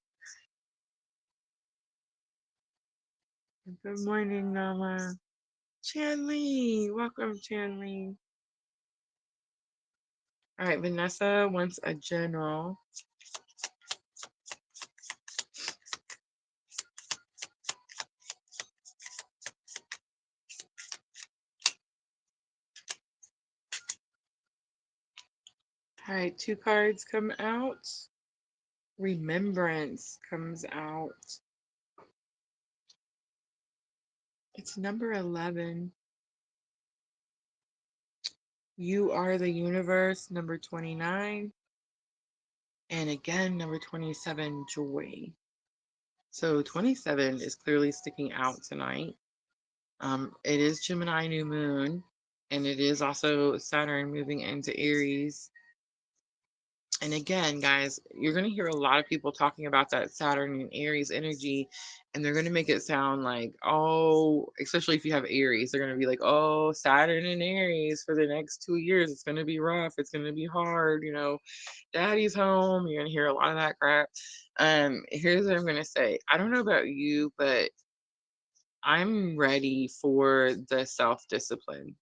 Good morning, Mama. Chanley. Welcome, Chanley. All right, Vanessa wants a general. All right, 2 cards come out. Remembrance comes out. It's number 11. You are the universe, number 29. And again, number 27, joy. So 27 is clearly sticking out tonight. It is Gemini new moon, and it is also Saturn moving into Aries. And again, guys, you're going to hear a lot of people talking about that Saturn and Aries energy, and they're going to make it sound like, oh, especially if you have Aries, they're going to be like, oh, Saturn and Aries for the next 2 years, it's going to be rough, it's going to be hard, daddy's home. You're going to hear a lot of that crap. Here's what I'm going to say. I don't know about you, but I'm ready for the self-discipline.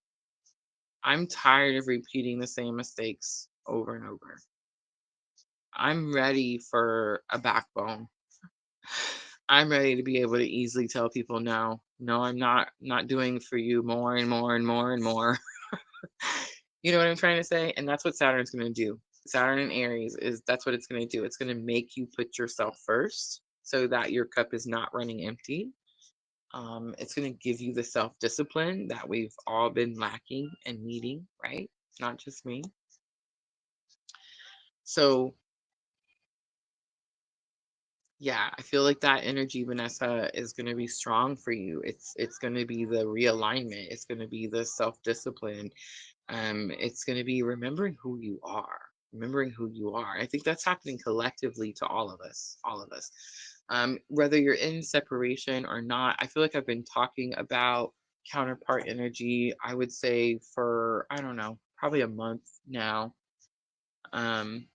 I'm tired of repeating the same mistakes over and over. I'm ready for a backbone. I'm ready to be able to easily tell people no, no, I'm not doing for you more and more and more and more. You know what I'm trying to say? And that's what Saturn's going to do. Saturn and Aries that's what it's going to do. It's going to make you put yourself first so that your cup is not running empty. It's going to give you the self-discipline that we've all been lacking and needing, right? Not just me. So yeah, I feel like that energy, Vanessa, is going to be strong for you. It's going to be the realignment. It's going to be the self-discipline. It's going to be remembering who you are. Remembering who you are. I think that's happening collectively to all of us. All of us. Whether you're in separation or not, I feel like I've been talking about counterpart energy, I would say for, I don't know, probably a month now. Um,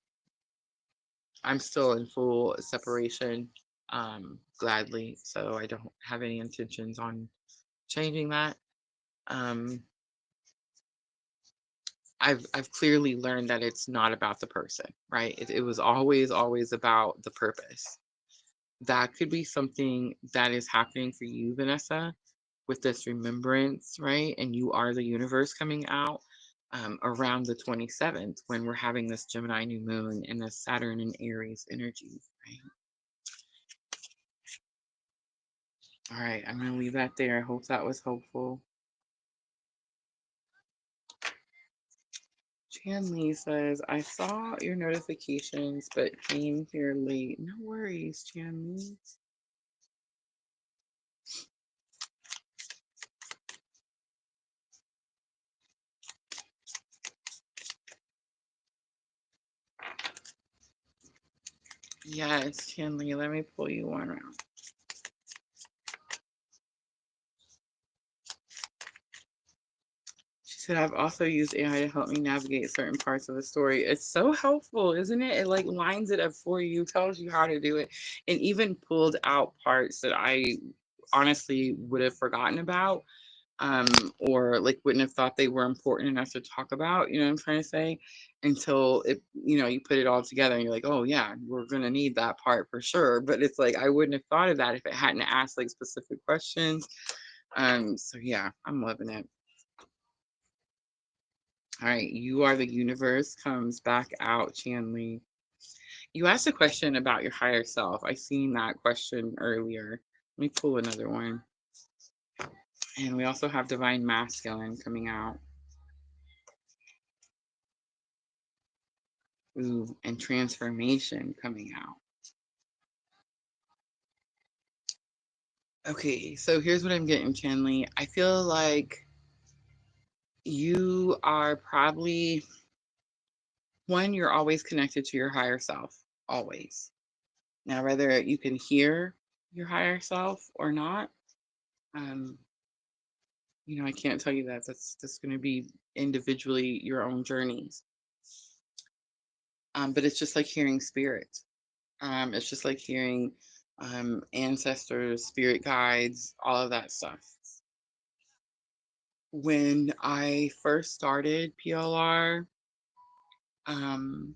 I'm still in full separation, gladly. So I don't have any intentions on changing that. Um, I've clearly learned that it's not about the person, right? It was always about the purpose. That could be something that is happening for you, Vanessa, with this remembrance, right? And you are the universe coming out around the 27th when we're having this Gemini new moon and this Saturn and Aries energy, right? All right, I'm going to leave that there. I hope that was helpful. Chan Lee says, I saw your notifications, but came here late. No worries, Chan Lee. Yes, Chan Lee, let me pull you one out. She said, I've also used AI to help me navigate certain parts of the story. It's so helpful, isn't it? It like lines it up for you, tells you how to do it, and even pulled out parts that I honestly would have forgotten about, or like wouldn't have thought they were important enough to talk about, you know what I'm trying to say, until it, you put it all together and you're like, oh yeah, we're gonna need that part for sure. But it's like I wouldn't have thought of that if it hadn't asked like specific questions. So yeah, I'm loving it. All right, you are the universe comes back out, Chanley. You asked a question about your higher self. I seen that question earlier. Let me pull another one. And we also have divine masculine coming out. Ooh, and transformation coming out. Okay, so here's what I'm getting, Chanley. I feel like you are probably one, you're always connected to your higher self, always. Now, whether you can hear your higher self or not, um, I can't tell you that. That's going to be individually your own journeys. But it's just like hearing spirit. It's just like hearing ancestors, spirit guides, all of that stuff. When I first started PLR, um,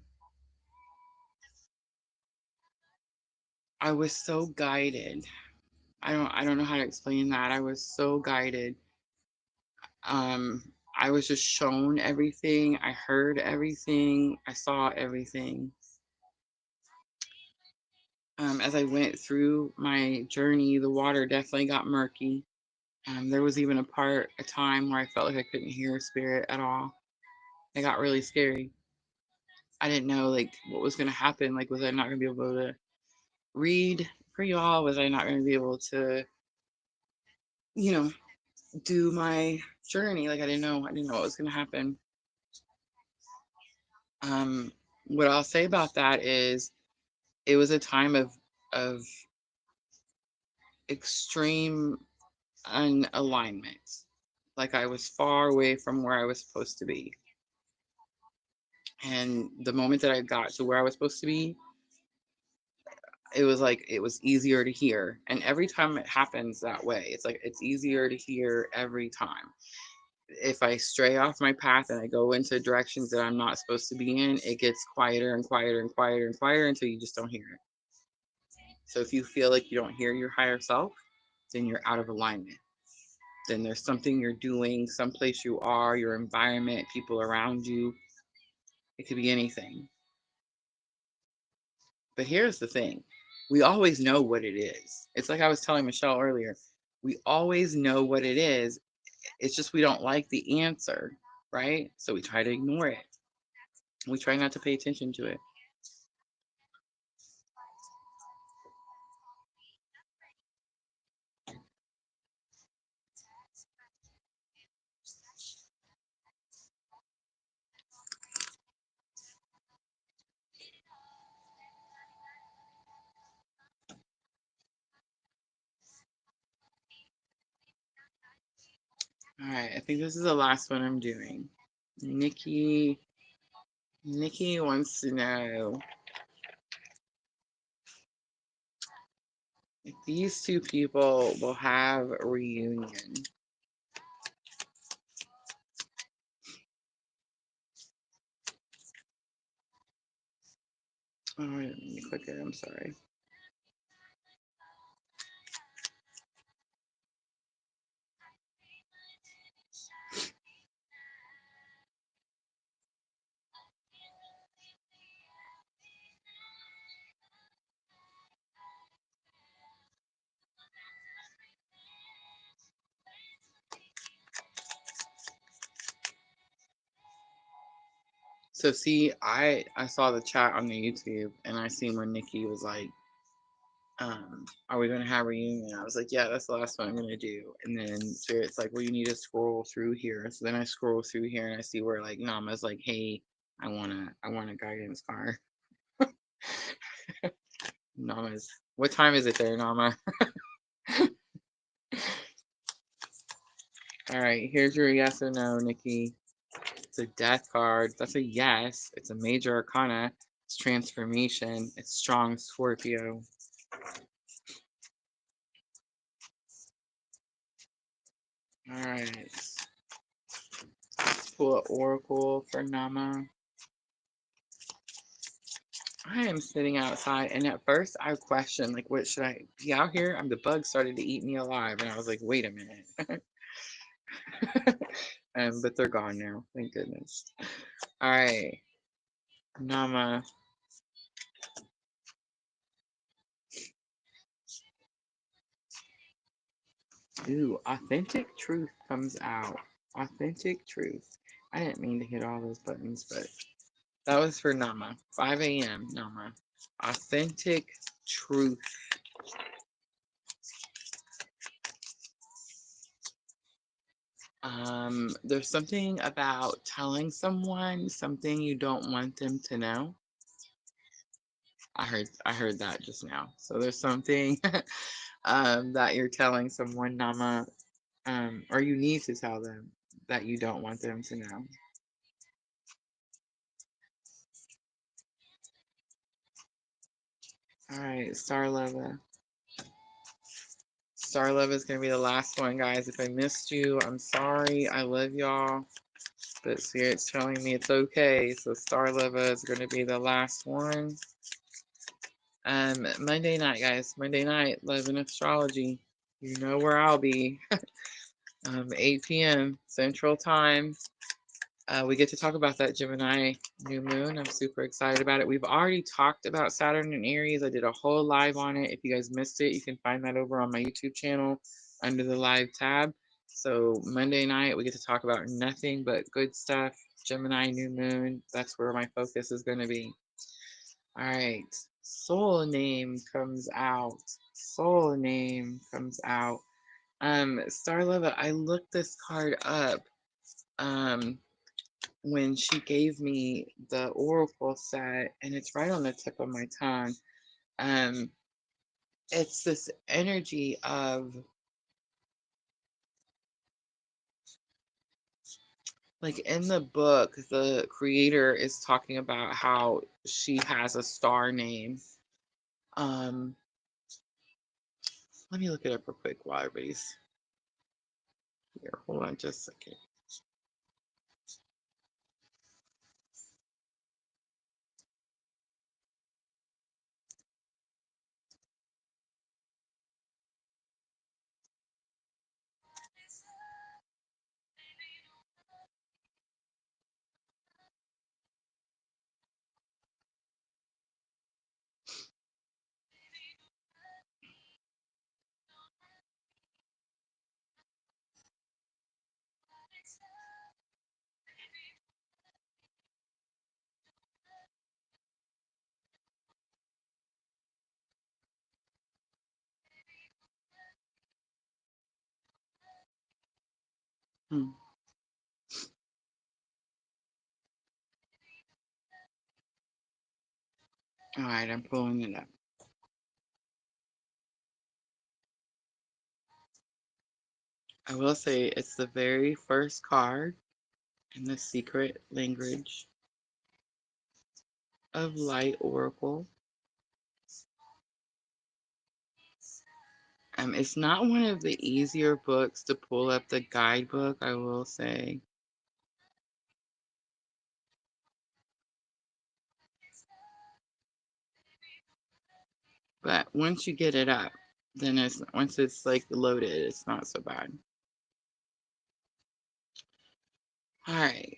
I was so guided. I don't know how to explain that. I was so guided. Um, I was just shown everything. I heard everything. I saw everything. As I went through my journey, the water definitely got murky. There was even a time where I felt like I couldn't hear spirit at all. It got really scary. I didn't know like what was going to happen. Like, was I not going to be able to read for y'all? Was I not going to be able to, you know, do my journey? Like, I didn't know. I didn't know what was going to happen. Um, what I'll say about that is it was a time of extreme unalignment. Like I was far away from where I was supposed to be. And the moment that I got to where I was supposed to be, it was like it was easier to hear. And every time it happens that way, it's like it's easier to hear every time. If I stray off my path and I go into directions that I'm not supposed to be in, it gets quieter and quieter and quieter and quieter until you just don't hear it. So if you feel like you don't hear your higher self, then you're out of alignment. Then there's something you're doing, someplace you are, your environment, people around you. It could be anything. But here's the thing. We always know what it is. It's like I was telling Michelle earlier. We always know what it is. It's just we don't like the answer, right? So we try to ignore it. We try not to pay attention to it. All right, I think this is the last one I'm doing. Nikki wants to know if these two people will have a reunion. All right, let me click it. I'm sorry. So see, I saw the chat on the YouTube and I seen when Nikki was like, are we gonna have a reunion? I was like, yeah, that's the last one I'm gonna do. And then Spirit's like, well, you need to scroll through here. So then I scroll through here and I see where like Nama's like, hey, I want a guidance card. Nama's, what time is it there, Nama? All right, here's your yes or no, Nikki. It's a death card. That's a yes. It's a major arcana. It's transformation. It's strong Scorpio. All right. Let's pull an oracle for Nama. I am sitting outside, and at first I questioned, like, what should I be out here? The bugs started to eat me alive, and I was like, wait a minute. But they're gone now. Thank goodness. All right. Nama. Ooh, authentic truth comes out. Authentic truth. I didn't mean to hit all those buttons, but that was for Nama. 5 a.m. Nama. Authentic truth. There's something about telling someone something you don't want them to know. I heard that just now. So there's something that you're telling someone, Nama, or you need to tell them that you don't want them to know. All right, Star Lova. Star Lova is gonna be the last one, guys. If I missed you, I'm sorry. I love y'all. But Spirit's telling me it's okay. So Star Lova is gonna be the last one. Monday night, guys. Monday night, Love and Astrology. You know where I'll be. 8 p.m. Central Time. We get to talk about that Gemini new moon. I'm super excited about it. We've already talked about Saturn and Aries. I did a whole live on it. If you guys missed it, you can find that over on my YouTube channel. under the live tab. So Monday night, we get to talk about nothing but good stuff. Gemini, new moon, that's where my focus is going to be. All right. Soul name comes out. Soul name comes out. Starlova, I looked this card up when she gave me the oracle set, and it's right on the tip of my tongue. Um, it's this energy of like in the book, the creator is talking about how she has a star name. Um, let me look it up real quick while everybody's here. Hold on just a second. Hmm. All right, I'm pulling it up. I will say it's the very first card in the secret language of light oracle. It's not one of the easier books to pull up the guidebook, I will say. But once you get it up, then once it's like loaded, it's not so bad. All right.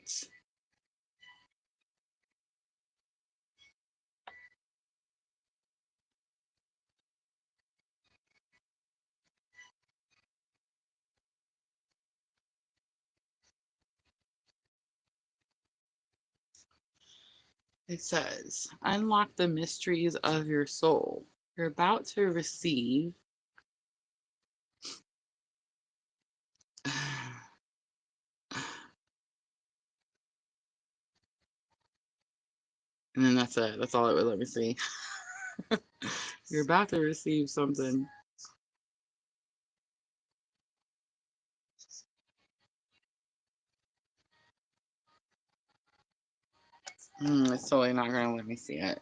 It says, unlock the mysteries of your soul. You're about to receive and then that's it. That's all it would let me see. You're about to receive something. It's totally not gonna let me see it.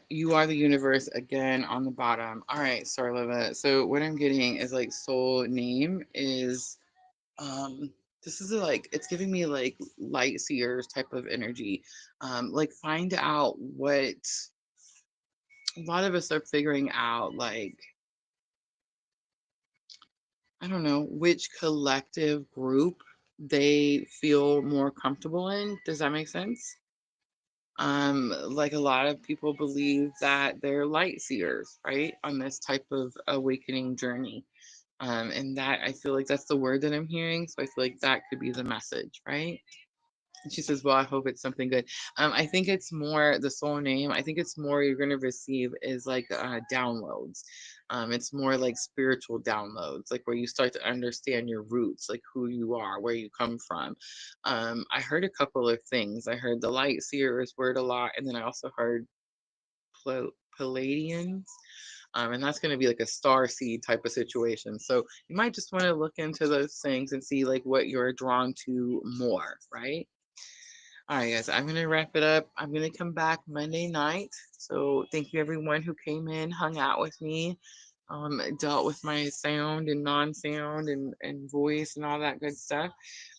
You are the universe again on the bottom. All right, Starlova. So what I'm getting is like soul name is this is like it's giving me like light seers type of energy. Like find out what a lot of us are figuring out, like I don't know which collective group they feel more comfortable in. Does that make sense? Like a lot of people believe that they're light seers, right, on this type of awakening journey. And that I feel like that's the word that I'm hearing. So I feel like that could be the message, right? And she says, well, I hope it's something good. I think it's more the soul name. I think it's more you're going to receive is like downloads. It's more like spiritual downloads, like where you start to understand your roots, like who you are, where you come from. I heard a couple of things. I heard the light seers word a lot. And then I also heard Palladians. And that's going to be like a star seed type of situation. So you might just want to look into those things and see like what you're drawn to more, right? All right, guys, I'm going to wrap it up. I'm going to come back Monday night. So thank you everyone who came in, hung out with me, dealt with my sound and non-sound and voice and all that good stuff.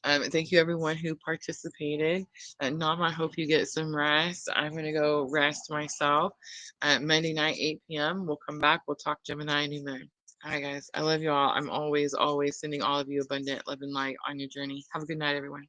Thank you everyone who participated. Nam, I hope you get some rest. I'm going to go rest myself. Monday night, 8 p.m. We'll come back. We'll talk Gemini New Moon. All right, guys. I love you all. I'm always, always sending all of you abundant love and light on your journey. Have a good night, everyone.